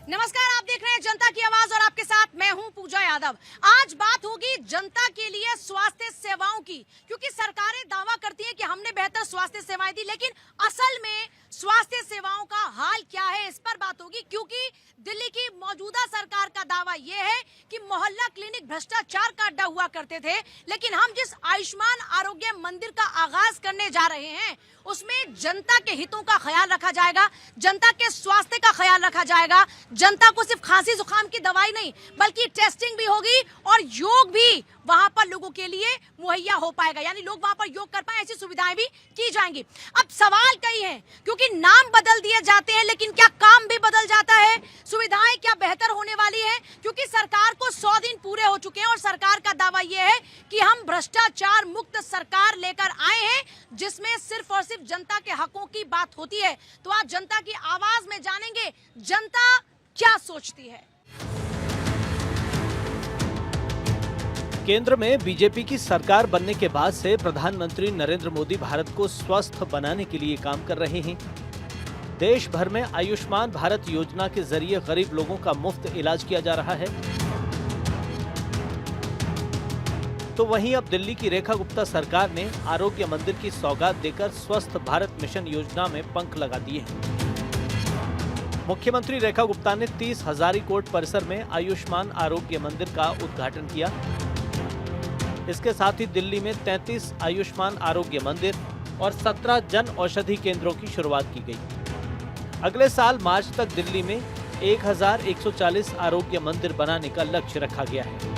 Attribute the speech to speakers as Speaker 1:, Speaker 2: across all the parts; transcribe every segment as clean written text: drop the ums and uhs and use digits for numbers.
Speaker 1: नमस्कार, आप देख रहे हैं जनता की आवाज और आपके साथ मैं हूं पूजा यादव। आज बात होगी जनता के लिए स्वास्थ्य सेवाओं की, क्योंकि सरकारें दावा करती हैं कि हमने बेहतर स्वास्थ्य सेवाएं दी, लेकिन असल में स्वास्थ्य सेवाओं का हाल क्या है इस पर बात होगी। क्योंकि दिल्ली की मौजूदा सरकार का दावा यह है कि मोहल्ला क्लिनिक भ्रष्टाचार का अड्डा हुआ करते थे, लेकिन हम जिस आयुष्मान आरोग्य मंदिर का आगाज करने जा रहे हैं उसमें जनता के हितों का ख्याल रखा जाएगा, जनता के स्वास्थ्य का ख्याल रखा जाएगा। जनता को सिर्फ खांसी जुकाम की दवाई नहीं बल्कि टेस्टिंग भी होगी और योग भी वहां पर लोगों के लिए मुहैया हो पाएगा, यानी लोग वहां पर योग कर पाए ऐसी सुविधाएं भी की जाएंगी। अब सवाल कई हैं, क्योंकि नाम बदल दिए जाते हैं लेकिन क्या काम भी बदल जाता है? सुविधाएं क्या बेहतर होने वाली है? क्योंकि सरकार को 100 दिन पूरे हो चुके हैं और सरकार का दावा यह है कि हम भ्रष्टाचार मुक्त सरकार लेकर आए हैं जिसमें सिर्फ और सिर्फ जनता के हकों की बात होती है। तो आज जनता की आवाज में जानेंगे जनता क्या सोचती है।
Speaker 2: केंद्र में बीजेपी की सरकार बनने के बाद से प्रधानमंत्री नरेंद्र मोदी भारत को स्वस्थ बनाने के लिए काम कर रहे हैं। देश भर में आयुष्मान भारत योजना के जरिए गरीब लोगों का मुफ्त इलाज किया जा रहा है। तो वहीं अब दिल्ली की रेखा गुप्ता सरकार ने आरोग्य मंदिर की सौगात देकर स्वस्थ भारत मिशन योजना में पंख लगा दिए हैं। मुख्यमंत्री रेखा गुप्ता ने 30 हजारी कोट परिसर में आयुष्मान आरोग्य मंदिर का उद्घाटन किया। इसके साथ ही दिल्ली में 33 आयुष्मान आरोग्य मंदिर और 17 जन औषधि केंद्रों की शुरुआत की गई। अगले साल मार्च तक दिल्ली में 1140 आरोग्य मंदिर बनाने का लक्ष्य रखा गया है।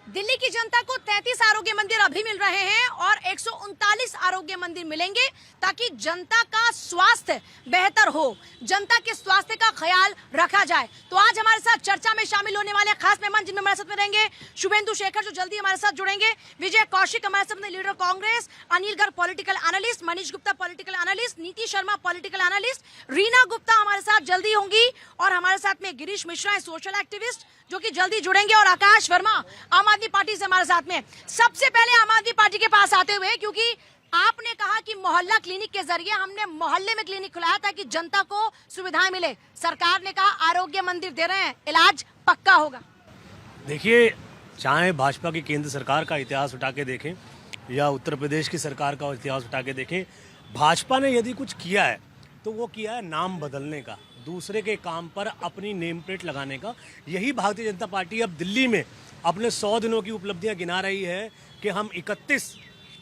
Speaker 1: दिल्ली की जनता को 33 आरोग्य मंदिर अभी मिल रहे हैं और 139 आरोग्य मंदिर मिलेंगे ताकि जनता का स्वास्थ्य बेहतर हो, जनता के स्वास्थ्य का ख्याल रखा जाए। तो आज हमारे साथ चर्चा में शामिल होने वाले खास मेहमान जिनमें हमारे साथ में रहेंगे शुभेंदु शेखर जो जल्दी हमारे साथ जुड़ेंगे, विजय कौशिक हमारे साथ में leader Congress, Anil Garg political analyst, Manish Gupta political analyst, नीति शर्मा पॉलिटिकल एनालिस्ट, रीना गुप्ता हमारे साथ जल्दी होंगी और हमारे साथ में गिरीश मिश्रा सोशल एक्टिविस्ट जो कि जल्दी जुड़ेंगे और आकाश वर्मा आम आदमी पार्टी से हमारे साथ में। सबसे पहले आम आदमी पार्टी के पास आते हुए, क्योंकि आपने कहा कि मोहल्ला क्लिनिक के जरिए हमने मोहल्ले में क्लिनिक खुलाया ताकि जनता को सुविधाएं मिले, सरकार ने कहा आरोग्य मंदिर दे रहे हैं, इलाज पक्का होगा।
Speaker 3: देखिए, चाहे भाजपा की केंद्र सरकार का इतिहास उठा के देखें या उत्तर प्रदेश की सरकार का इतिहास उठा के देखें, भाजपा ने यदि कुछ किया है तो वो किया है नाम बदलने का, दूसरे के काम पर अपनी नेम प्लेट लगाने का। यही भारतीय जनता पार्टी अब दिल्ली में अपने 100 दिनों की उपलब्धियां गिना रही है कि हम 31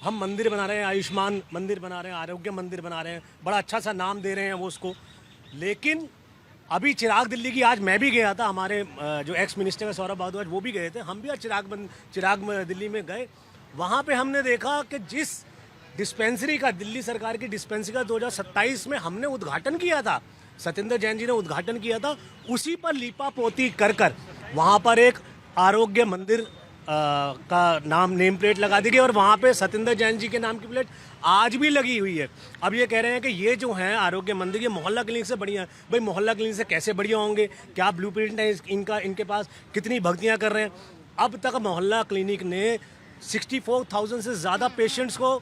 Speaker 3: मंदिर बना रहे हैं, आयुष्मान मंदिर बना रहे हैं, आरोग्य मंदिर बना रहे हैं, बड़ा अच्छा सा नाम दे रहे हैं वो उसको। लेकिन अभी चिराग दिल्ली की, आज मैं भी गया था, हमारे जो एक्स मिनिस्टर है सौरभ भारद्वाज वो भी गए थे, हम भी आज चिराग दिल्ली में गए। वहाँ पे हमने देखा कि जिस डिस्पेंसरी का, दिल्ली सरकार की डिस्पेंसरी का 2027 में हमने उद्घाटन किया था, सत्येंद्र जैन जी ने उद्घाटन किया था, उसी पर लीपा पोती कर वहाँ पर एक आरोग्य मंदिर का नाम नेम प्लेट लगा दी गई और वहाँ पे सत्येंद्र जैन जी के नाम की प्लेट आज भी लगी हुई है। अब ये कह रहे हैं कि ये जो है आरोग्य मंदिर ये मोहल्ला क्लिनिक से बढ़िया है। भाई मोहल्ला क्लिनिक से कैसे बढ़िया होंगे? क्या ब्लूप्रिंट है इनके पास? कितनी भर्तियाँ कर रहे हैं? अब तक मोहल्ला क्लिनिक ने 64,000 से ज़्यादा पेशेंट्स को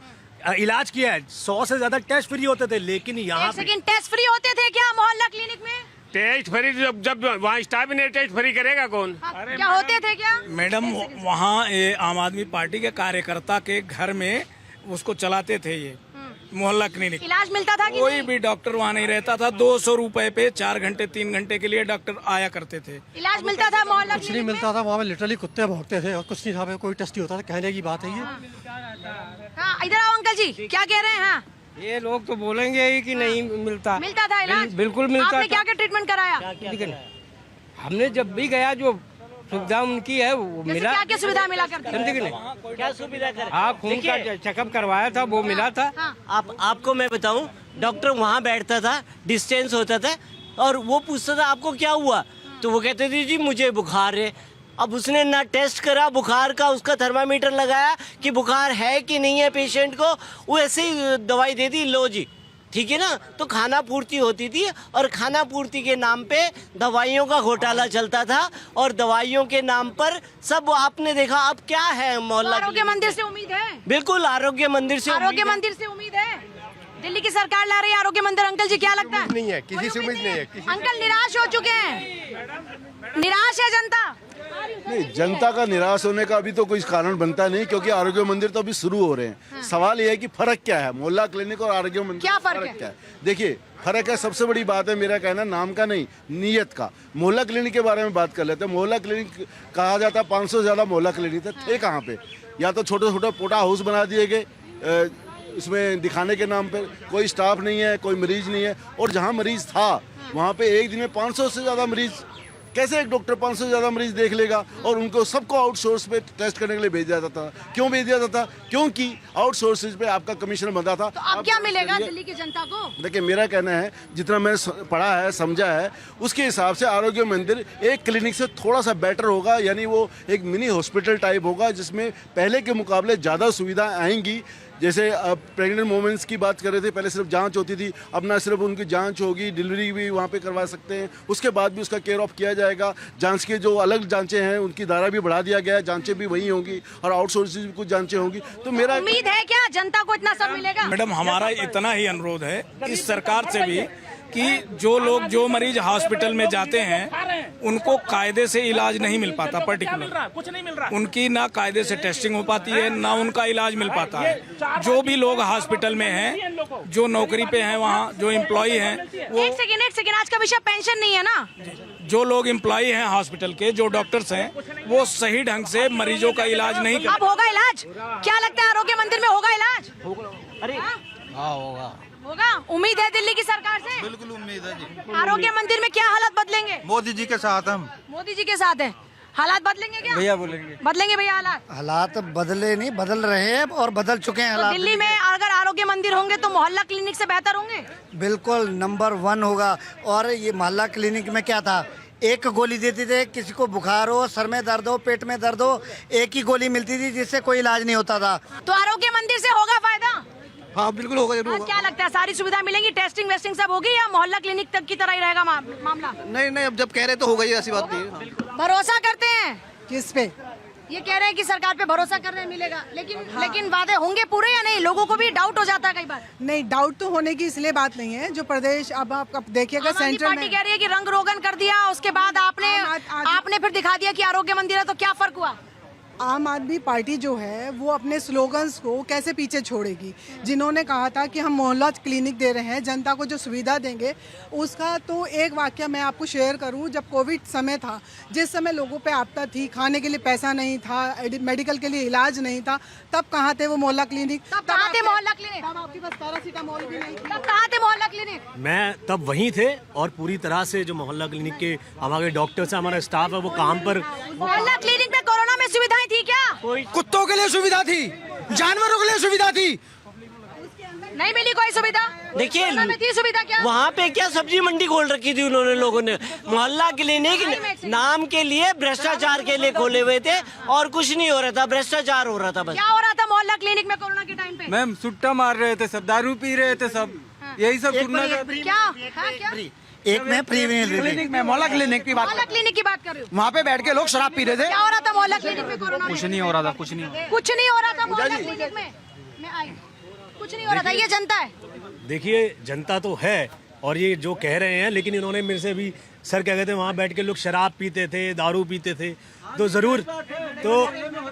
Speaker 3: इलाज किया है। 100 से ज्यादा टेस्ट फ्री होते थे, लेकिन यहाँ
Speaker 1: टेस्ट फ्री होते थे क्या मोहल्ला क्लिनिक में?
Speaker 4: टेस्ट फ्री जब वहाँ स्टाफ ने टेस्ट फ्री करेगा कौन?
Speaker 1: क्या होते थे क्या
Speaker 5: मैडम? वहाँ आम आदमी पार्टी के कार्यकर्ता के घर में उसको चलाते थे ये मोहल्ला क्लिनिक।
Speaker 1: इलाज मिलता था कि
Speaker 5: कोई भी डॉक्टर वहाँ नहीं रहता था। 200 रुपए पे 4 घंटे 3 घंटे के लिए डॉक्टर आया करते थे।
Speaker 1: इलाज मिलता था मोहल्ला
Speaker 6: कुछ नहीं मिलता था वहाँ पे, लिटरली कुत्ते भौंकते थे और कुछ नहीं था, कोई टेस्ट नहीं होता था। कहने की बात है ये।
Speaker 1: हाँ, इधर आओ अंकल जी, क्या कह रहे हैं? हाँ,
Speaker 7: ये लोग तो बोलेंगे ही कि नहीं मिलता
Speaker 1: था इलाज।
Speaker 7: बिल्कुल मिलता।
Speaker 1: आपने क्या ट्रीटमेंट कराया?
Speaker 7: हमने जब भी गया जो सुविधा उनकी है वो मिला।
Speaker 1: क्या सुविधा मिला करती है?
Speaker 8: क्या सुविधा कर?
Speaker 7: हाँ, खून का चेकअप करवाया था वो मिला था।
Speaker 8: आपको मैं बताऊं, डॉक्टर वहाँ बैठता था, डिस्टेंस होता था और वो पूछता था आपको क्या हुआ, तो वो कहते थे जी मुझे बुखार है। अब उसने ना टेस्ट करा बुखार का, उसका थर्मामीटर लगाया कि बुखार है कि नहीं है पेशेंट को, वो ऐसे ही दवाई दे दी, लो जी ठीक है ना। तो खाना पूर्ति होती थी और खाना पूर्ति के नाम पे दवाइयों का घोटाला चलता था और दवाइयों के नाम पर सब आपने देखा। अब क्या है मोहल्ला
Speaker 1: आरोग्य मंदिर से उम्मीद है?
Speaker 8: बिल्कुल आरोग्य मंदिर से
Speaker 1: उम्मीद है। दिल्ली की सरकार ला रही है आरोग्य मंदिर। अंकल जी क्या लगता है?
Speaker 9: नहीं है, किसी से उम्मीद नहीं है।
Speaker 1: अंकल निराश हो चुके हैं? निराश है जनता?
Speaker 9: नहीं, जनता का निराश होने का अभी तो कोई कारण बनता नहीं, क्योंकि आरोग्य मंदिर तो अभी शुरू हो रहे हैं। सवाल यह है कि फर्क क्या है मोहल्ला क्लिनिक और आरोग्य मंदिर?
Speaker 1: क्या फर्क है?
Speaker 9: क्या है? देखिए, फर्क है, सबसे बड़ी बात है मेरा कहना नाम का नहीं, नीयत का। मोहल्ला क्लिनिक के बारे में बात कर लेते हैं। मोहल्ला क्लिनिक कहा जाता है, 500 से ज्यादा मोहल्ला क्लिनिक थे कहाँ पे? या तो छोटे छोटे पोटा हाउस बना दिए गए, इसमें दिखाने के नाम पे कोई स्टाफ नहीं है, कोई मरीज नहीं है। और जहाँ मरीज था वहाँ पे एक दिन में 500 से ज़्यादा मरीज, कैसे एक डॉक्टर 500 से ज़्यादा मरीज देख लेगा? और उनको सबको आउटसोर्स पे टेस्ट करने के लिए भेज दिया जाता था। क्यों भेज दिया जाता? क्योंकि आउटसोर्सेज पे आपका कमीशन बनता था।
Speaker 1: तो अब क्या मिलेगा दिल्ली की जनता को?
Speaker 9: देखिए, मेरा कहना है, जितना मैंने पढ़ा है, समझा है, उसके हिसाब से आरोग्य मंदिर एक क्लिनिक से थोड़ा सा बेटर होगा। यानी वो एक मिनी हॉस्पिटल टाइप होगा, जिसमें पहले के मुकाबले ज़्यादा सुविधाएं आएंगी। जैसे प्रेग्नेंट वुमेन्स की बात कर रहे थे, पहले सिर्फ जांच होती थी, अब ना सिर्फ उनकी जांच होगी, डिलीवरी भी वहाँ पे करवा सकते हैं। उसके बाद भी उसका केयर ऑफ किया जाएगा। जांच के जो अलग जांचें हैं उनकी दायरा भी बढ़ा दिया गया है, जांचें भी वही होंगी और आउटसोर्सिंग भी कुछ जांचें होंगी। तो मेरा
Speaker 1: उम्मीद है क्या जनता को इतना सब मिलेगा?
Speaker 5: मैडम, हमारा इतना ही अनुरोध है इस सरकार से भी कि जो मरीज हॉस्पिटल में जाते हैं उनको कायदे से इलाज नहीं मिल पाता, पर्टिकुलर कुछ नहीं मिल रहा, उनकी ना कायदे से टेस्टिंग हो पाती है, ना उनका इलाज मिल पाता है। जो भी लोग हॉस्पिटल में हैं, जो नौकरी पे हैं, वहाँ जो एम्प्लॉय हैं, वो
Speaker 1: एक सेकंड, आज का विषय पेंशन नहीं है ना?
Speaker 5: जो लोग एम्प्लॉय हैं हॉस्पिटल के, जो डॉक्टर्स हैं, वो सही ढंग से मरीजों का इलाज नहीं कर।
Speaker 1: अब होगा इलाज? क्या लगता है आरोग्य मंदिर में होगा इलाज?
Speaker 2: अरे
Speaker 1: होगा? उम्मीद है दिल्ली की सरकार से?
Speaker 10: बिल्कुल उम्मीद है जी।
Speaker 1: आरोग्य मंदिर में क्या हालत बदलेंगे?
Speaker 10: मोदी जी के साथ हम।
Speaker 1: मोदी जी के साथ है, हालात बदलेंगे क्या?
Speaker 10: भैया बोलेंगे।
Speaker 1: बदलेंगे भैया हालात?
Speaker 11: हालात बदले नहीं, बदल रहे हैं और बदल चुके हैं
Speaker 1: तो
Speaker 11: हालात।
Speaker 1: दिल्ली में अगर आरोग्य मंदिर होंगे तो मोहल्ला क्लिनिक से बेहतर होंगे?
Speaker 11: बिल्कुल नंबर 1 होगा। और ये मोहल्ला क्लिनिक में क्या था, एक गोली देते थे, किसी को बुखार हो, सर में दर्द हो, पेट में दर्द हो, एक ही गोली मिलती थी जिससे कोई इलाज नहीं होता था।
Speaker 1: तो आरोग्य मंदिर से होगा फायदा?
Speaker 10: हाँ बिल्कुल होगा, जरूर होगा।
Speaker 1: क्या लगता है सारी सुविधा मिलेंगी, टेस्टिंग वेस्टिंग सब होगी, या मोहल्ला क्लिनिक तक की तरह ही रहेगा मामला?
Speaker 10: नहीं, अब जब कह रहे तो होगा ही, ऐसी बात नहीं है।
Speaker 1: भरोसा करते हैं
Speaker 11: किस पे?
Speaker 1: ये कह रहे हैं कि सरकार पे भरोसा कर रहे हैं मिलेगा, लेकिन वादे होंगे पूरे या नहीं? लोगों को भी डाउट हो जाता है कई बार।
Speaker 12: नहीं, डाउट तो होने की इसलिए बात नहीं है। जो प्रदेश अब आप देखिएगा, सेंट्रल
Speaker 1: पार्टी कह रही है कि रंग रोगन कर दिया, उसके बाद आपने फिर दिखा दिया कि आरोग्य मंदिर है, तो क्या फर्क हुआ?
Speaker 12: आम आदमी पार्टी जो है वो अपने स्लोगन्स को कैसे पीछे छोड़ेगी? जिन्होंने कहा था कि हम मोहल्ला क्लिनिक दे रहे हैं, जनता को जो सुविधा देंगे, उसका तो एक वाक्य मैं आपको शेयर करूं। जब कोविड समय था, जिस समय लोगों पे आपदा थी, खाने के लिए पैसा नहीं था, मेडिकल के लिए इलाज नहीं था, तब कहाँ थे वो मोहल्ला क्लिनिक?
Speaker 1: तब कहाँ थे मोहल्ला क्लिनिक?
Speaker 12: तब आपके पास पैरासीटामोल भी नहीं थी।
Speaker 1: तब कहाँ थे मोहल्ला क्लिनिक?
Speaker 3: मैं तब वहीं थे, और पूरी तरह से जो मोहल्ला क्लिनिक के हमारे डॉक्टर्स हैं, हमारा स्टाफ है, वो काम पर।
Speaker 1: मोहल्ला क्लिनिक में कोरोना में सुविधाएं थी क्या?
Speaker 10: कुत्तों के लिए सुविधा थी, जानवरों के लिए सुविधा थी,
Speaker 1: नहीं मिली कोई सुविधा?
Speaker 8: देखिए,
Speaker 1: कोरोना में थी सुविधा क्या?
Speaker 8: वहाँ पे क्या सब्जी मंडी खोल रखी थी उन्होंने, लोगों ने मोहल्ला क्लिनिक नाम के लिए, भ्रष्टाचार के लिए खोले हुए थे, और कुछ नहीं हो रहा था, भ्रष्टाचार हो रहा था बस।
Speaker 1: क्या हो रहा था मोहल्ला क्लिनिक में कोरोना के टाइम पे?
Speaker 10: मैम सुट्टा मार रहे थे सब, दारू पी रहे थे सब, यही सब सुनना।
Speaker 1: क्या
Speaker 11: एक में फ्री में
Speaker 10: क्लिनिक में, मोहल्ला क्लिनिक की बात,
Speaker 1: मोहल्ला क्लिनिक की बात कर रही हूँ।
Speaker 10: वहाँ पे बैठ के लोग शराब पी रहे थे।
Speaker 1: क्या हो रहा था मोहल्ला क्लिनिक में कोरोना?
Speaker 10: कुछ नहीं हो रहा था, कुछ नहीं
Speaker 1: हो रहा था मोहल्ला क्लिनिक में। मैं आई, कुछ नहीं हो रहा था। ये जनता है।
Speaker 3: देखिए, जनता तो है, और ये जो कह रहे हैं, लेकिन इन्होंने मेरे से भी, सर क्या कहते हैं, वहाँ बैठ के लोग शराब पीते थे, दारू पीते थे, तो ज़रूर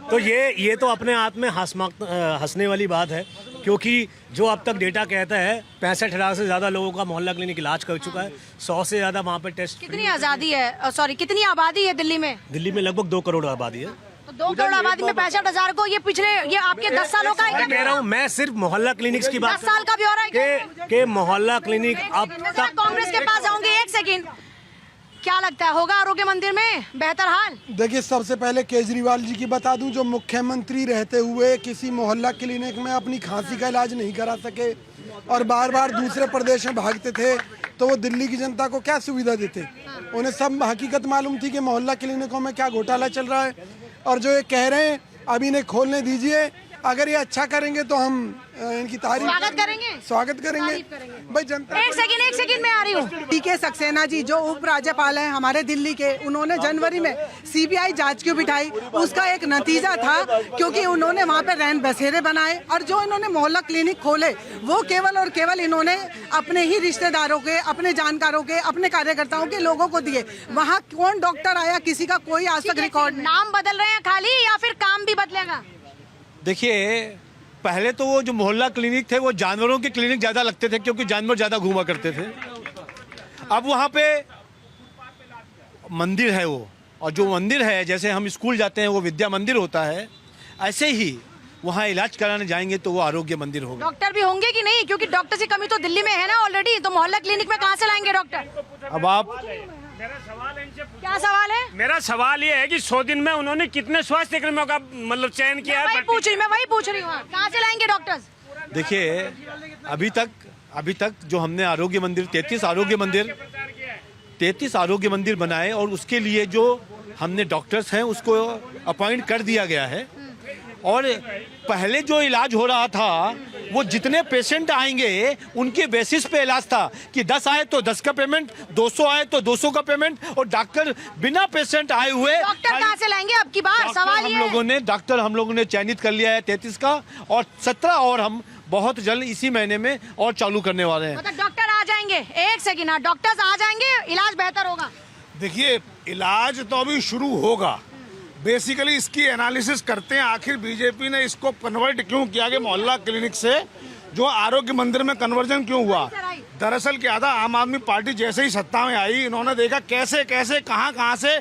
Speaker 3: तो ये तो अपने आप में हंसने वाली बात है, क्योंकि जो अब तक डेटा कहता है 65,000 से ज़्यादा लोगों का मोहल्ला क्लिनिक इलाज कर चुका है, 100 से ज़्यादा वहाँ पर टेस्ट।
Speaker 1: कितनी आजादी है, कितनी आबादी है दिल्ली में?
Speaker 3: दिल्ली में लगभग 2 करोड़ आबादी है।
Speaker 1: तो 2 करोड़ आबादी में 65,000 को ये आपके 10 सालों का है?
Speaker 3: कह रहा हूँ मैं, सिर्फ मोहल्ला क्लिनिक्स की बात
Speaker 1: 10 साल का भी हो रहा है
Speaker 3: कि मोहल्ला क्लिनिक अब तक।
Speaker 1: कांग्रेस के पास जाऊंगी, एक सेकंड, क्या लगता है होगा आरोग्य मंदिर में बेहतर हाल?
Speaker 12: देखिए, सबसे पहले केजरीवाल जी की बता दूं, जो मुख्यमंत्री रहते हुए किसी मोहल्ला क्लिनिक में अपनी खांसी का इलाज नहीं करा सके और बार बार दूसरे प्रदेश में भागते थे, तो वो दिल्ली की जनता को क्या सुविधा देते? उन्हें सब हकीकत मालूम थी कि मोहल्ला क्लिनिकों में क्या घोटाला चल रहा है। और जो ये कह रहे हैं अब इन्हें खोलने दीजिए,
Speaker 5: अगर ये अच्छा करेंगे तो हम इनकी तारीफ
Speaker 1: स्वागत करेंगे।
Speaker 5: स्वागत करेंगे
Speaker 1: तारीफ करेंगे।
Speaker 5: भाई जनता।
Speaker 1: एक सेकंड में आ रही हूँ।
Speaker 12: टीके सक्सेना जी जो उपराज्यपाल हैं हमारे दिल्ली के, उन्होंने जनवरी में सीबीआई जांच क्यों बिठाई? उसका एक नतीजा था क्योंकि उन्होंने वहाँ पे रैन बसेरे बनाए और जो इन्होंने मोहल्ला क्लिनिक खोले वो केवल और केवल इन्होंने अपने ही रिश्तेदारों के, अपने जानकारों के, अपने कार्यकर्ताओं के लोगों को दिए। वहाँ कौन डॉक्टर आया, किसी का कोई आज तक रिकॉर्ड नहीं।
Speaker 1: नाम बदल रहे हैं खाली या फिर काम भी बदलेगा?
Speaker 3: देखिए, पहले तो वो जो मोहल्ला क्लिनिक थे वो जानवरों के क्लिनिक ज़्यादा लगते थे क्योंकि जानवर ज़्यादा घूमा करते थे। अब वहाँ पे मंदिर है वो, और जो मंदिर है, जैसे हम स्कूल जाते हैं वो विद्या मंदिर होता है, ऐसे ही वहाँ इलाज कराने जाएंगे तो वो आरोग्य मंदिर होगा।
Speaker 1: डॉक्टर भी होंगे कि नहीं? क्योंकि डॉक्टर की कमी तो दिल्ली में है ना ऑलरेडी, तो मोहल्ला क्लिनिक में कहाँ से लाएंगे डॉक्टर?
Speaker 3: अब आप,
Speaker 4: मेरा सवाल है इनसे,
Speaker 1: क्या सवाल है?
Speaker 4: मेरा सवाल ये है कि 100 दिन में उन्होंने कितने स्वास्थ्य कर्मियों का मतलब चयन किया है?
Speaker 1: मैं वही पूछ रही हूँ कहाँ से लाएंगे डॉक्टर्स?
Speaker 3: देखिए, अभी तक जो हमने आरोग्य मंदिर 33 आरोग्य मंदिर बनाए और उसके लिए जो हमने डॉक्टर्स हैं उसको अपॉइंट कर दिया गया है। और पहले जो इलाज हो रहा था वो जितने पेशेंट आएंगे उनके बेसिस पे इलाज था कि 10 आए तो 10 का पेमेंट, 200 आए तो 200 का पेमेंट, और डॉक्टर बिना पेशेंट आए हुए।
Speaker 1: डॉक्टर कहाँ से लाएंगे अब की बार? सवाल ये है।
Speaker 3: डॉक्टर हम लोगों ने चयनित कर लिया है 33 का, और 17 और हम बहुत जल्द इसी महीने में और चालू करने वाले हैं।
Speaker 1: मतलब डॉक्टर आ जाएंगे? एक सेकंड, डॉक्टर्स आ जाएंगे, इलाज बेहतर होगा?
Speaker 5: देखिए, इलाज तो अभी शुरू होगा। बेसिकली इसकी एनालिसिस करते हैं आखिर बीजेपी ने इसको कन्वर्ट क्यों किया कि मोहल्ला क्लिनिक से जो आरोग्य मंदिर में कन्वर्जन क्यों हुआ। दरअसल क्या था, आम आदमी पार्टी जैसे ही सत्ता में आई, इन्होंने देखा कैसे कैसे कहाँ से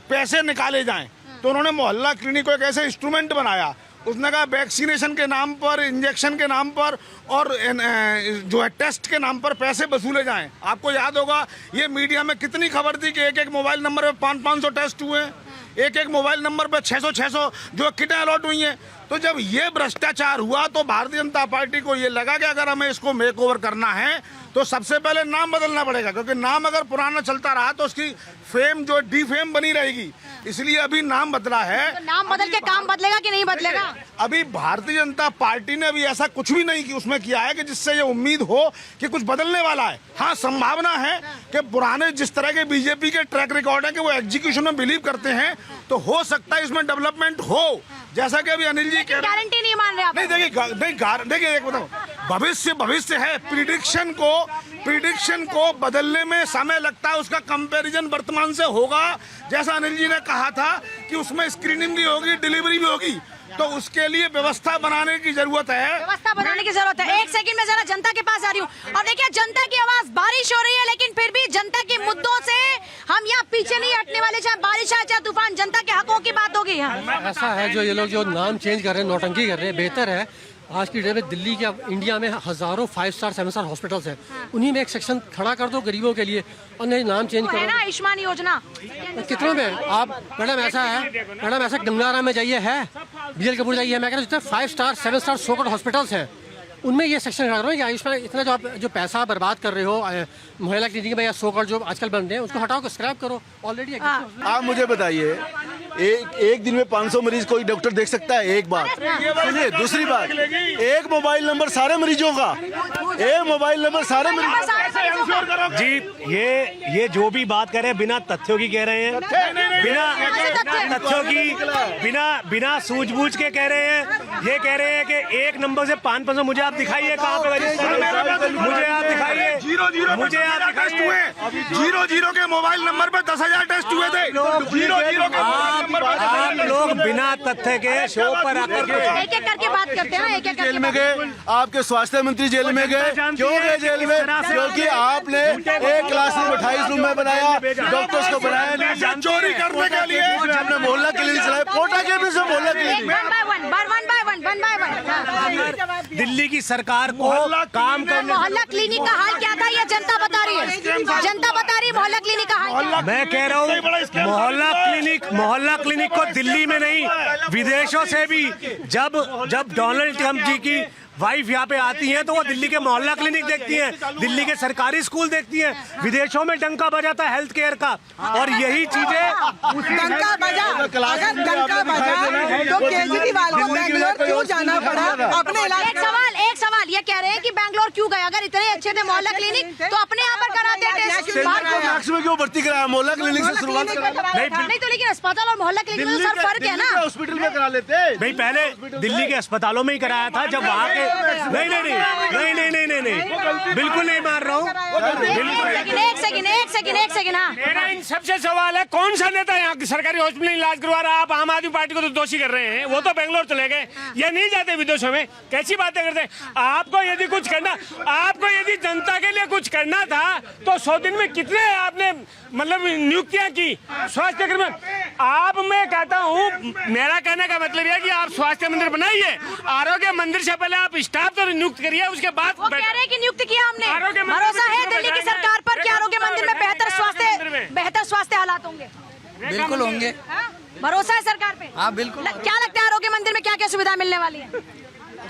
Speaker 5: पैसे निकाले जाएं, तो उन्होंने मोहल्ला क्लिनिक को एक ऐसे इंस्ट्रूमेंट बनाया। उसने कहा वैक्सीनेशन के नाम पर, इंजेक्शन के नाम पर और जो है टेस्ट के नाम पर पैसे वसूले जाएं। आपको याद होगा ये मीडिया में कितनी खबर थी कि एक मोबाइल नंबर पे 500 टेस्ट हुए हैं, एक मोबाइल नंबर पे 600 जो किटें अलॉट हुई हैं। तो जब ये भ्रष्टाचार हुआ तो भारतीय जनता पार्टी को ये लगा कि अगर हमें इसको मेक ओवर करना है तो सबसे पहले नाम बदलना पड़ेगा, क्योंकि नाम अगर पुराना चलता रहा तो उसकी फेम जो डिफेम बनी रहेगी। इसलिए अभी नाम बदला है।
Speaker 1: तो नाम बदल के काम बदलेगा कि नहीं बदलेगा?
Speaker 5: अभी भारतीय जनता पार्टी ने अभी ऐसा कुछ भी नहीं उसमें किया है कि जिससे ये उम्मीद हो कि कुछ बदलने वाला है। हाँ, संभावना है कि पुराने जिस तरह के बीजेपी के ट्रैक रिकॉर्ड है कि वो एग्जीक्यूशन में बिलीव करते हैं, तो हो सकता है इसमें डेवलपमेंट हो, जैसा कि अभी अनिल जी कह रहे हैं।
Speaker 1: गारंटी नहीं मान रहे आप?
Speaker 5: नहीं, देखिए एक बताओ, भविष्य है। प्रिडिक्शन को बदलने में समय लगता है, उसका कंपैरिजन वर्तमान से होगा। जैसा अनिल जी ने कहा था कि उसमें स्क्रीनिंग भी होगी, डिलीवरी भी होगी, तो उसके लिए व्यवस्था बनाने की जरूरत है।
Speaker 1: व्यवस्था बनाने की जरूरत है। एक सेकंड में जरा जनता के पास आ रही हूँ, और देखिए जनता की आवाज, बारिश हो रही है लेकिन फिर भी जनता के मुद्दों से हम यहाँ पीछे नहीं हटने वाले, चाहे बारिश आए चाहे तूफान, जनता के हकों की बात होगी।
Speaker 6: ऐसा है जो ये लोग जो नाम चेंज कर रहे हैं, नौटंकी कर रहे हैं, बेहतर है। आज की डेट में दिल्ली के, इंडिया में हजारों 5 स्टार 7 स्टार हॉस्पिटल्स हैं, उन्हीं में एक सेक्शन खड़ा कर दो गरीबों के लिए, और नहीं नाम चेंज करो।
Speaker 1: है ना आयुष्मान योजना
Speaker 6: कितनों में आप मैडम ऐसा गंगारा में जाइए, है बीएल कपूर जाइए, मैं कह रहा हूँ जितने 5 स्टार 7 स्टार सोकल्ड हॉस्पिटल्स हैं उनमें ये सेक्शन खड़ा करो कि आयुष्मान इतना जो आप जो पैसा बर्बाद कर रहे हो मोहल्ला क्लिनिक में या सोकल्ड जो आजकल बन रहे हैं उसको हटाओ, स्क्रैप करो ऑलरेडी।
Speaker 9: आप मुझे बताइए, एक दिन में 500 मरीज कोई डॉक्टर देख सकता है? एक बात सुनिए। दूसरी बात, एक मोबाइल नंबर सारे मरीजों का, एक मोबाइल नंबर सारे मरीज।
Speaker 3: जी, ये जो भी बात कर रहे हैं बिना तथ्यों की कह रहे हैं, बिना तथ्यों की, बिना सूझबूझ के कह रहे हैं। ये कह रहे हैं कि एक नंबर से 500, मुझे आप दिखाइए कहाँ पे मुझे आप दिखाइए, मुझे आप दिखाइए।
Speaker 5: 00 के मोबाइल नंबर पे 10,000 टेस्ट हुए थे। 00 के
Speaker 3: आप लोग बिना तथ्य के शो पर आकर
Speaker 1: एक एक करके बात करते हैं। एक एक
Speaker 9: जेल में गए, आपके स्वास्थ्य मंत्री जेल में गए, क्यों गए जेल में? क्योंकि आपने एक क्लासरूम 28 रूम में बनाया, डॉक्टर्स को बनाया नहीं,
Speaker 5: चोरी करने के लिए
Speaker 9: हमने मोहल्ला क्लिनिक चलाया, कोटा के भी से मोहल्ला clinic.
Speaker 1: One by one.
Speaker 3: Delhi की सरकार को काम करने।
Speaker 1: मोहल्ला क्लिनिक का हाल क्या था ये जनता बता रही है, जनता बता रही है मोहल्ला क्लिनिक का हाल।
Speaker 3: मैं कह रहा हूँ मोहल्ला क्लिनिक को दिल्ली में नहीं विदेशों से भी, जब डोनाल्ड ट्रंप जी की वाइफ यहाँ पे आती हैं तो वो दिल्ली के मोहल्ला क्लिनिक देखती हैं, दिल्ली के सरकारी स्कूल देखती हैं, विदेशों में डंका बजाता है हेल्थ केयर का, और यही चीजें
Speaker 12: डंका बजा, अगर डंका बजा तो केजरीवाल को बैंगलोर क्यों जाना पड़ा अपने इलाज?
Speaker 1: एक सवाल ये कह रहे हैं कि बैंगलोर क्यों गए? अगर इतने अच्छे थे मोहल्ला क्लिनिक तो अपने यहाँ पर कराते थे।
Speaker 9: मैक्स में क्यों भर्ती कराया? मोहल्ला क्लिनिक से शुरुआत
Speaker 1: नहीं तो लेकिन अस्पताल और मोहल्ला क्लिनिक में तो सर फर्क है ना।
Speaker 9: हॉस्पिटल में करा लेते
Speaker 3: भाई पहले दिल्ली के अस्पतालों में ही कराया था, जब वहाँ के नहीं बिल्कुल नहीं मार रहा हूँ।
Speaker 1: एक सेकंड हाँ।
Speaker 4: मेरा इन सबसे सवाल है, कौन सा नेता यहाँ की सरकारी हॉस्पिटल में इलाज करवा रहा है? आप आम आदमी पार्टी को तो दोषी कर रहे हैं, वो तो बेंगलोर चले गए या नहीं जाते विदेशों में, कैसी बातें करते हैं? आपको यदि कुछ करना, आपको यदि जनता के लिए कुछ करना था तो 100 दिन में कितने आपने मतलब नियुक्तियां की स्वास्थ्य कर्मी? आप, मैं कहता हूँ, मेरा कहने का मतलब यह कि आप स्वास्थ्य मंदिर बनाइए, आरोग्य मंदिर से पहले आप स्टाफ तो नियुक्त करिए, उसके बाद
Speaker 1: वो कह रहे हैं कि नियुक्त किया हमने। भरोसा है दिल्ली की सरकार पर कि आरोग्य मंदिर में बेहतर स्वास्थ्य हालात होंगे?
Speaker 10: बिल्कुल होंगे।
Speaker 1: भरोसा है सरकार पे?
Speaker 10: हाँ बिल्कुल।
Speaker 1: क्या लगता है आरोग्य मंदिर में क्या क्या सुविधा मिलने वाली है?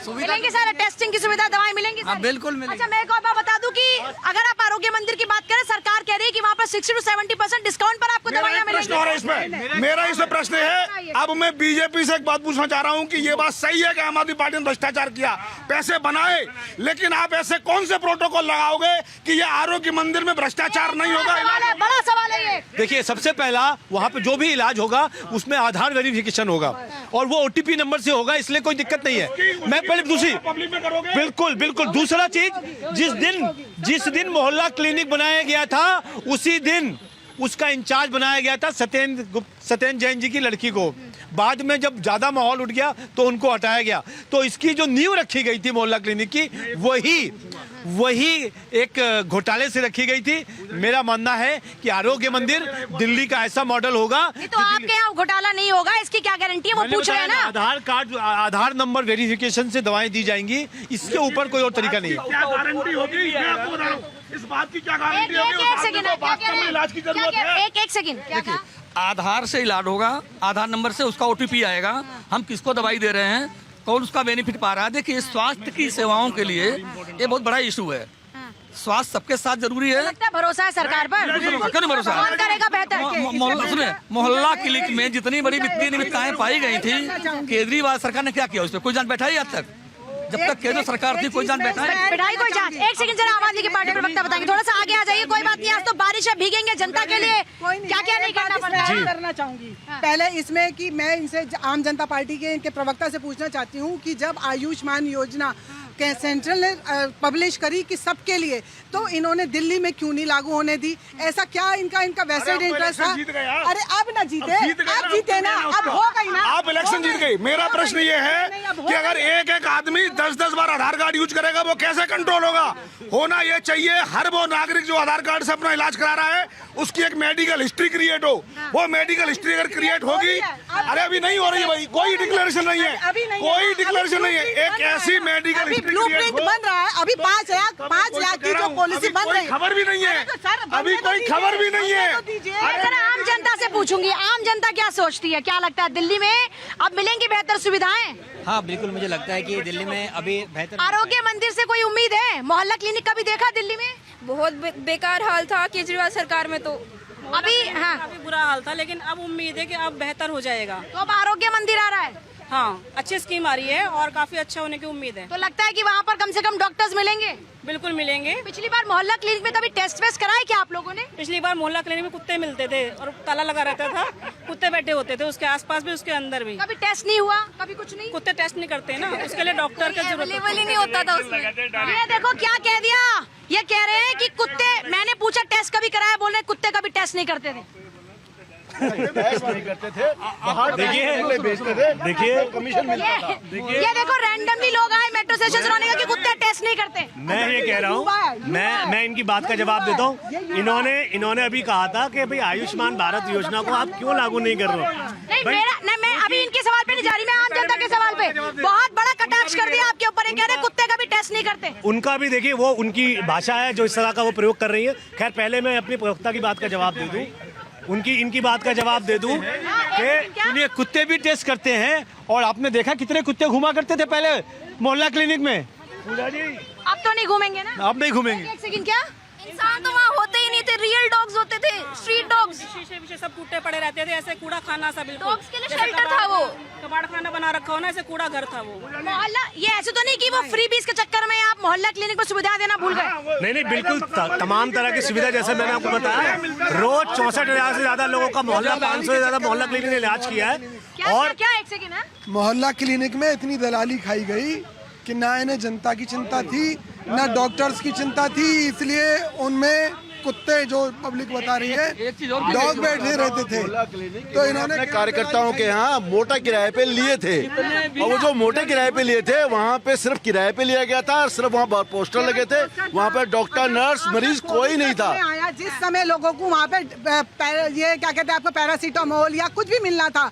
Speaker 1: मिलेंगे सारे, टेस्टिंग की सुविधा, दवाएं मिलेंगी?
Speaker 10: हाँ बिल्कुल मिलेंगी।
Speaker 1: अच्छा, मैं एक और बात बता दूं कि अगर आप आरोग्य मंदिर की बात करें, सरकार कह रही है कि वहाँ पर 60 से 70% डिस्काउंट पर आपको दवाइयाँ मिलेंगी।
Speaker 5: मेरा इसमें प्रश्न है, अब मैं बीजेपी से एक बात पूछना चाह रहा हूँ कि ये बात सही है कि आम आदमी पार्टी ने भ्रष्टाचार किया, पैसे बनाए, लेकिन आप ऐसे कौन से प्रोटोकॉल लगाओगे कि ये आरोग्य मंदिर में भ्रष्टाचार नहीं होगा?
Speaker 1: बड़ा सवाल है ये।
Speaker 3: देखिए, सबसे पहला वहाँ पे जो भी इलाज होगा उसमें आधार वेरिफिकेशन होगा और वो OTP नंबर से होगा, इसलिए कोई दिक्कत नहीं है। मैं पहले दूसरी बिल्कुल दूसरा चीज, जिस दिन मोहल्ला क्लिनिक बनाया गया था उसी दिन उसका इंचार्ज बनाया गया था सत्येंद्र जैन जी की लड़की को। बाद में जब ज्यादा माहौल उठ गया तो उनको हटाया गया। तो इसकी जो नींव रखी गई थी मोहल्ला क्लिनिक की, वही एक घोटाले से रखी गई थी। मेरा मानना है कि आरोग्य मंदिर दिल्ली का ऐसा मॉडल होगा।
Speaker 1: तो आपके यहाँ घोटाला नहीं होगा, इसकी क्या गारंटी है? वो पूछ रहे हैं ना।
Speaker 3: आधार कार्ड, आधार नंबर वेरिफिकेशन से दवाएं दी जाएंगी, इसके ऊपर कोई और तरीका नहीं है।
Speaker 5: क्या गारंटी होगी? मैं आपको बता रहा हूं, इस बात की क्या गारंटी होगी? इलाज की जरूरत है।
Speaker 1: एक सेकंड,
Speaker 10: आधार से इलाज होगा, आधार नंबर से उसका OTP आएगा, हम किसको दवाई दे रहे हैं, कौन उसका बेनिफिट पा रहा है। देखिए, स्वास्थ्य की सेवाओं के लिए ये बहुत बड़ा इशू है। स्वास्थ्य सबके साथ जरूरी है।
Speaker 1: लगता है भरोसा है सरकार पर?
Speaker 10: क्यों भरोसा?
Speaker 1: कौन करेगा बेहतर?
Speaker 10: सुनिए, मोहल्ला क्लिनिक में जितनी बड़ी वित्तीय नियमितताएं पाई गई थी, केजरीवाल सरकार ने क्या किया? उस पर कोई जांच बैठा है? आज तक जब तक केंद्र सरकार थी कोई जांच बैठा है?
Speaker 1: बैठाई कोई जांच? एक सेकंड जरा, आम आदमी की पार्टी प्रवक्ता बताएंगे। थोड़ा सा आगे आ जाइए। कोई बात नहीं, आज तो बारिश है, भीगेंगे, जनता के लिए क्या क्या नहीं करना पड़ता है?
Speaker 12: करना चाहूंगी पहले इसमें कि मैं इनसे आम जनता पार्टी के इनके प्रवक्ता से पूछना चाहती हूँ कि जब आयुष्मान योजना के सेंट्रल ने पब्लिश करी कि सबके लिए, तो इन्होंने दिल्ली में क्यों नहीं लागू होने दी? ऐसा क्या इनका वैसे इंटरेस्ट था? अरे अब ना जीते, अब जीते ना, अब हो गई ना,
Speaker 5: आप इलेक्शन जीत गई। मेरा प्रश्न ये है कि अगर एक आदमी 10 बार आधार कार्ड यूज करेगा, वो कैसे कंट्रोल होगा? होना ये चाहिए, हर वो नागरिक जो आधार कार्ड से अपना इलाज करा रहा है उसकी एक मेडिकल हिस्ट्री क्रिएट हो। वो मेडिकल हिस्ट्री अगर क्रिएट होगी, अरे अभी नहीं हो रही है भाई, कोई डिक्लेरेशन नहीं है, कोई डिक्लेरेशन नहीं है। एक ऐसी मेडिकल
Speaker 12: ब्लूप्रिंट बन रहा है, अभी 5 लाख की जो पॉलिसी बन रही है,
Speaker 5: खबर भी नहीं है, अभी कोई खबर भी नहीं है।
Speaker 1: अगर आम जनता से पूछूंगी, आम जनता क्या सोचती है? क्या लगता है दिल्ली में अब मिलेंगी बेहतर सुविधाएं?
Speaker 7: हाँ बिल्कुल, मुझे लगता है कि दिल्ली में अभी बेहतर।
Speaker 1: आरोग्य मंदिर से कोई उम्मीद है? मोहल्ला क्लिनिक का भी देखा दिल्ली में?
Speaker 13: बहुत बेकार हाल था केजरीवाल सरकार में, तो
Speaker 1: अभी हाँ
Speaker 13: काफी बुरा हाल था, लेकिन अब उम्मीद है कि अब बेहतर हो जाएगा।
Speaker 1: तो अब आरोग्य मंदिर आ रहा है?
Speaker 13: हाँ, अच्छी स्कीम आ रही है और काफी अच्छा होने की उम्मीद है।
Speaker 1: तो लगता है कि वहाँ पर कम से कम डॉक्टर्स मिलेंगे?
Speaker 13: बिल्कुल मिलेंगे।
Speaker 1: पिछली बार मोहल्ला क्लिनिक में कभी टेस्ट वेस्ट कराए क्या आप लोगों ने?
Speaker 13: पिछली बार मोहल्ला क्लिनिक में कुत्ते मिलते थे और ताला लगा रहता था, कुत्ते बैठे होते थे उसके आसपास भी, उसके अंदर भी।
Speaker 1: कभी टेस्ट नहीं हुआ? कभी कुछ नहीं?
Speaker 13: कुत्ते टेस्ट नहीं करते ना, उसके लिए डॉक्टर की जरूरत
Speaker 1: ही नहीं होता था उसमें। ये देखो क्या कह दिया, ये कह रहे हैं कि कुत्ते, मैंने पूछा टेस्ट कभी कराया, बोल रहे कुत्ते कभी टेस्ट नहीं करते थे।
Speaker 3: देखिए
Speaker 9: कमीशन मिलता था।
Speaker 1: ये देखो रैंडमली लोग आए मेट्रो स्टेशन रोने का कि कुत्ते टेस्ट नहीं करते।
Speaker 3: मैं ये कह रहा हूँ, मैं इनकी बात का जवाब देता हूँ। इन्होंने अभी कहा था कि भाई आयुष्मान भारत योजना को आप क्यों लागू नहीं कर रहे हो?
Speaker 1: नहीं, मैं अभी इनके सवाल पे नहीं जा रही, मैं आम जनता के सवाल पे। बहुत बड़ा कटाक्ष कर दिया आपके ऊपर, कह रहे कुत्ते कभी टेस्ट नहीं करते।
Speaker 3: उनका भी देखिए, वो उनकी भाषा है जो इस तरह का वो प्रयोग कर रही है। खैर, पहले मैं अपनी प्रवक्ता की बात का जवाब दे दूं, इनकी बात का जवाब दे दूं।
Speaker 1: क्या?
Speaker 3: सुनिए, कुत्ते भी टेस्ट करते हैं। और आपने देखा कितने कुत्ते घुमा करते थे पहले मोहल्ला क्लिनिक में।
Speaker 1: अब तो नहीं घूमेंगे ना?
Speaker 3: अब नहीं घूमेंगे।
Speaker 1: एक सेकंड, क्या
Speaker 14: इंसान तो वहाँ होते ही नहीं थे, रियल डॉग्स होते थे, स्ट्रीट डॉग्स।
Speaker 13: शीशे पीछे सब टूटे पड़े रहते थे, ऐसे कूड़ा खाना सा बिल्कुल।
Speaker 14: डॉग्स के लिए शेल्टर था वो,
Speaker 13: कबाड़ खाना बना रखा हो ना, ऐसे कूड़ा घर था वो।
Speaker 1: मोहल्ला, ये ऐसे तो नहीं कि वो फ्री बीस के चक्कर में आप मोहल्ला क्लिनिक में सुविधा देना भूल गए?
Speaker 3: नहीं नहीं, बिल्कुल तमाम तरह की सुविधा, जैसे मैंने आपको बताया, रोज 64,000 से ज्यादा लोगों का मोहल्ला, 500 से ज्यादा मोहल्ला क्लिनिक ने इलाज किया है।
Speaker 1: और क्या एक सेकंड है,
Speaker 12: मोहल्ला क्लिनिक में इतनी दलाली खाई गई कि ना इन्हें जनता की चिंता थी, ना डॉक्टर्स की चिंता थी, इसलिए उनमें कुत्ते जो पब्लिक बता रही है डॉग बैठे रहते थे। तो इन्होंने
Speaker 9: कार्यकर्ताओं के यहाँ मोटा किराए पे लिए थे, और वो जो मोटे किराए पे लिए थे वहाँ पे सिर्फ किराए पे लिया गया था, और सिर्फ वहाँ पोस्टर लगे थे, वहाँ पे डॉक्टर, नर्स, मरीज कोई नहीं था।
Speaker 12: आया जिस समय लोगों को वहाँ पे ये क्या कहते हैं आपको पैरासीटामोल या कुछ भी मिलना था,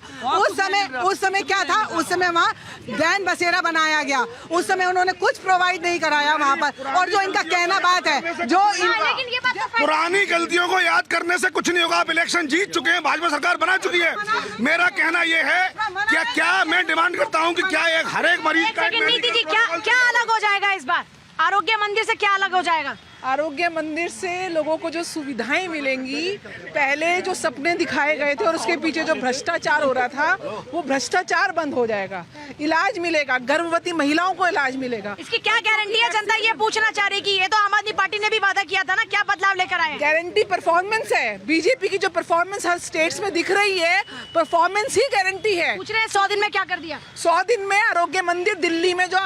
Speaker 12: उस समय क्या था, उस समय वहाँ गैन बसेरा बनाया गया, उस समय उन्होंने कुछ प्रोवाइड नहीं कराया वहाँ पर। और जो इनका कहना बात है, जो
Speaker 1: लेकिन ये बात
Speaker 5: पुरानी गलतियों को याद करने से कुछ नहीं होगा। आप इलेक्शन जीत चुके हैं, भाजपा सरकार बना चुकी है। मेरा कहना ये है कि क्या मैं डिमांड करता हूँ कि क्या एक हर एक मरीज का
Speaker 1: नीति जी क्या अलग हो जाएगा इस बार? आरोग्य मंदिर से क्या अलग हो जाएगा?
Speaker 12: आरोग्य मंदिर से लोगों को जो सुविधाएं मिलेंगी, पहले जो सपने दिखाए गए थे और उसके पीछे जो भ्रष्टाचार हो रहा था, वो भ्रष्टाचार बंद हो जाएगा, इलाज मिलेगा, गर्भवती महिलाओं को इलाज मिलेगा।
Speaker 1: इसकी क्या गारंटी है? जनता ये पूछना चाह रही कि ये तो आम आदमी पार्टी ने भी वादा किया था ना, क्या बदलाव लेकर आए?
Speaker 12: गारंटी परफॉर्मेंस है, बीजेपी की जो परफॉर्मेंस हर स्टेट्स में दिख रही है, परफॉर्मेंस ही गारंटी है।
Speaker 1: पूछ रहे हैं 100 दिन में क्या कर दिया?
Speaker 12: 100 दिन में आरोग्य मंदिर दिल्ली में जो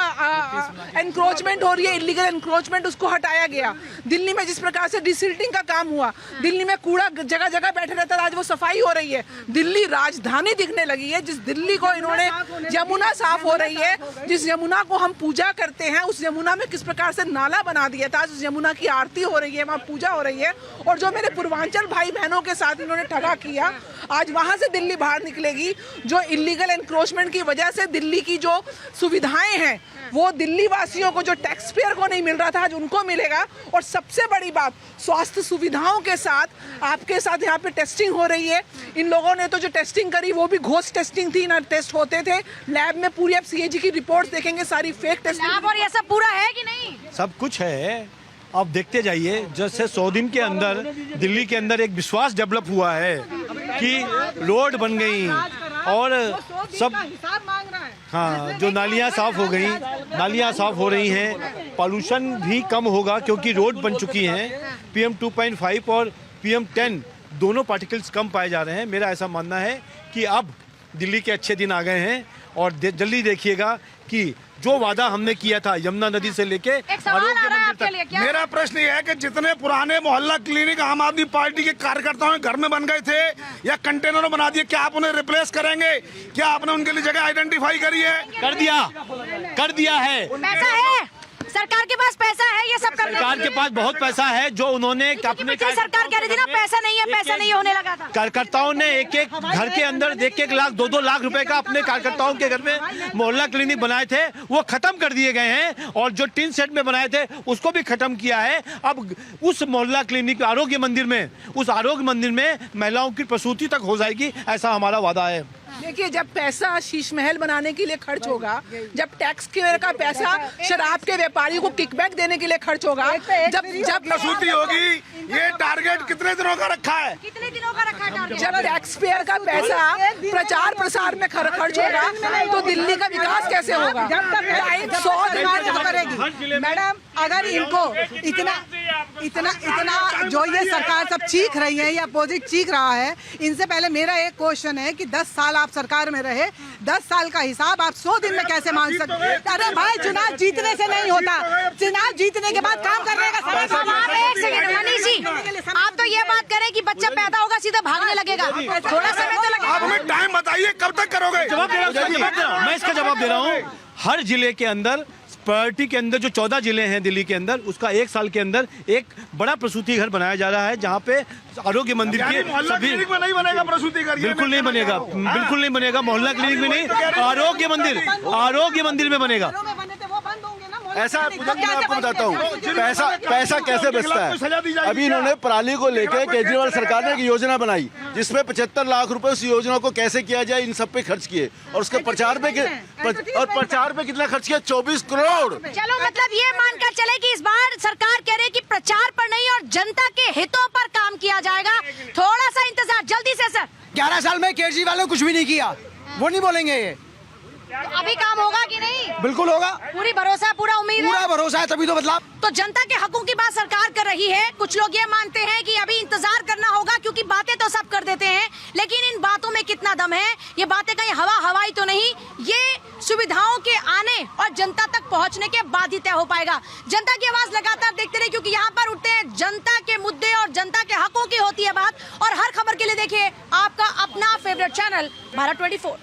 Speaker 12: एनक्रोचमेंट हो रही है, इलीगल एनक्रोचमेंट, उसको हटाया गया। दिल्ली में जिस प्रकार से डिसिल्टिंग का काम हुआ, दिल्ली में कूड़ा जगह जगह बैठे रहता था, आज वो सफाई हो रही है। दिल्ली राजधानी दिखने लगी है। जिस दिल्ली को इन्होंने, यमुना साफ हो रही है, जिस यमुना को हम पूजा करते हैं, उस यमुना में किस प्रकार से नाला बना दिया था, आज उस यमुना की आरती हो रही है, वहाँ पूजा हो रही है। और जो मेरे पूर्वांचल भाई बहनों के साथ इन्होंने ठगा किया, आज वहां से दिल्ली बाहर निकलेगी। जो इलीगल एनक्रोचमेंट की वजह से दिल्ली की जो सुविधाएं हैं, वो दिल्ली वासियों को, जो टैक्स पेयर को नहीं मिल रहा था, आज उनको मिलेगा। और सबसे बड़ी बात, स्वास्थ्य सुविधाओं के साथ आपके साथ यहाँ पे टेस्टिंग हो रही है। इन लोगों ने तो जो टेस्टिंग करी वो भी घोस्ट टेस्टिंग थी ना, टेस्ट होते थे लैब में। पूरी आप सीएजी की रिपोर्ट देखेंगे, सारी फेक टेस्टिंग।
Speaker 1: और ये सब पूरा है कि नहीं?
Speaker 3: सब कुछ है, आप देखते जाइए। जैसे 100 दिन के अंदर दिल्ली के अंदर एक विश्वास डेवलप हुआ है कि रोड बन गई और सब
Speaker 12: हिसाब मांग रहा है।
Speaker 3: हाँ, जो नालियाँ साफ हो गई, नालियाँ साफ हो रही हैं, पॉल्यूशन भी कम होगा क्योंकि रोड बन चुकी हैं। PM 2.5 और PM 10 दोनों पार्टिकल्स कम पाए जा रहे हैं। मेरा ऐसा मानना है कि अब दिल्ली के अच्छे दिन आ गए हैं और जल्दी देखिएगा कि जो वादा हमने किया था यमुना नदी से लेके आरोग्य मंदिर तक।
Speaker 5: मेरा प्रश्न ये है कि जितने पुराने मोहल्ला क्लिनिक आम आदमी पार्टी के कार्यकर्ताओं के घर में बन गए थे या कंटेनरों बना दिए, क्या आप उन्हें रिप्लेस करेंगे? क्या आपने उनके लिए जगह आइडेंटिफाई करी है?
Speaker 3: कर दिया है।
Speaker 1: पैसा है, सरकार के पास पैसा है, ये सब करने
Speaker 3: सरकार के पास बहुत पैसा है। जो उन्होंने अपने
Speaker 1: सरकार कह रही थी ना, पैसा नहीं है, पैसा नहीं होने लगा था।
Speaker 3: कार्यकर्ताओं ने एक घर के अंदर 1-1 लाख 2-2 लाख रुपए का अपने कार्यकर्ताओं के घर में मोहल्ला क्लिनिक बनाए थे, वो खत्म कर दिए गए हैं। और जो टिन सेट में बनाए थे उसको भी खत्म किया है। अब उस मोहल्ला क्लिनिक आरोग्य मंदिर में, उस आरोग्य मंदिर में महिलाओं की प्रसूति तक हो जाएगी, ऐसा हमारा वादा है।
Speaker 12: देखिए, जब पैसा शीश महल बनाने के लिए खर्च होगा, जब टैक्स का पैसा शराब के व्यापारी को किकबैक देने के लिए खर्च होगा, जब
Speaker 5: प्रसूति होगी, ये टारगेट कितने दिनों का रखा है?
Speaker 1: कितने दिनों का रखा है?
Speaker 12: जब टैक्स पेयर का पैसा प्रचार प्रसार में खर्च होगा, तो दिल्ली का विकास कैसे होगा? 100 दिन करेगी मैडम। अगर इनको इतना जो ये सरकार सब चीख रही है या अपोजिट चीख रहा है, इनसे पहले मेरा एक क्वेश्चन है कि 10 साल आप सरकार में रहे, 10 साल का हिसाब आप 100 दिन में कैसे मांग सकते? अरे भाई, चुनाव जीतने से नहीं होता, चुनाव जीतने के बाद काम करने का समय।
Speaker 1: आप एक सेकंड मनीष जी, आप तो ये बात करें कि बच्चा पैदा होगा सीधे भागने लगेगा, थोड़ा समय तो लगेगा।
Speaker 5: आप हमें टाइम बताइए, कब तक करोगे?
Speaker 3: जवाब दे रहा हूँ, मैं इसका जवाब दे रहा हूँ। हर जिले के अंदर, प्रायोरिटी के अंदर जो 14 जिले हैं दिल्ली के अंदर, उसका 1 साल के अंदर एक बड़ा प्रसूति घर बनाया जा रहा है, जहाँ पे आरोग्य मंदिर के सभी
Speaker 5: नहीं बनेगा प्रसूति घर।
Speaker 3: बिल्कुल नहीं बनेगा, बिल्कुल नहीं बनेगा। मोहल्ला क्लिनिक में नहीं, आरोग्य मंदिर में बनेगा।
Speaker 9: ऐसा है पूजा जी, मैं आपको बताता हूँ पैसा कैसे बचता है। अभी इन्होंने पराली को लेकर केजरीवाल सरकार ने एक योजना बनाई जिसमें 75 लाख रुपए उस योजना को कैसे किया जाए इन सब पे खर्च किए, और उसके प्रचार पे कितना खर्च किया, 24 करोड़।
Speaker 1: चलो मतलब ये मानकर चले कि इस बार सरकार कह रही है कि प्रचार पर नहीं और जनता के हितों पर काम किया जाएगा। थोड़ा सा इंतजार, जल्दी से सर।
Speaker 7: 11 साल में केजरीवाल ने कुछ भी नहीं किया, वो नहीं बोलेंगे ये।
Speaker 1: तो अभी काम होगा कि नहीं?
Speaker 7: बिल्कुल होगा,
Speaker 1: पूरी भरोसा, पूरा उम्मीद है?
Speaker 7: पूरा भरोसा है, तभी तो बदलाव।
Speaker 1: तो जनता के हकों की बात सरकार कर रही है। कुछ लोग ये मानते हैं कि अभी इंतजार करना होगा क्योंकि बातें तो सब कर देते हैं, लेकिन इन बातों में कितना दम है, ये बातें कहीं हवाई तो नहीं, ये सुविधाओं के आने और जनता तक पहुंचने के बाद ही तय हो पाएगा। जनता की आवाज लगातार देखते रहे क्योंकि यहाँ पर उठते हैं जनता के मुद्दे और जनता के हकों की होती है बात। और हर खबर के लिए देखिए आपका अपना फेवरेट चैनल भारत 24।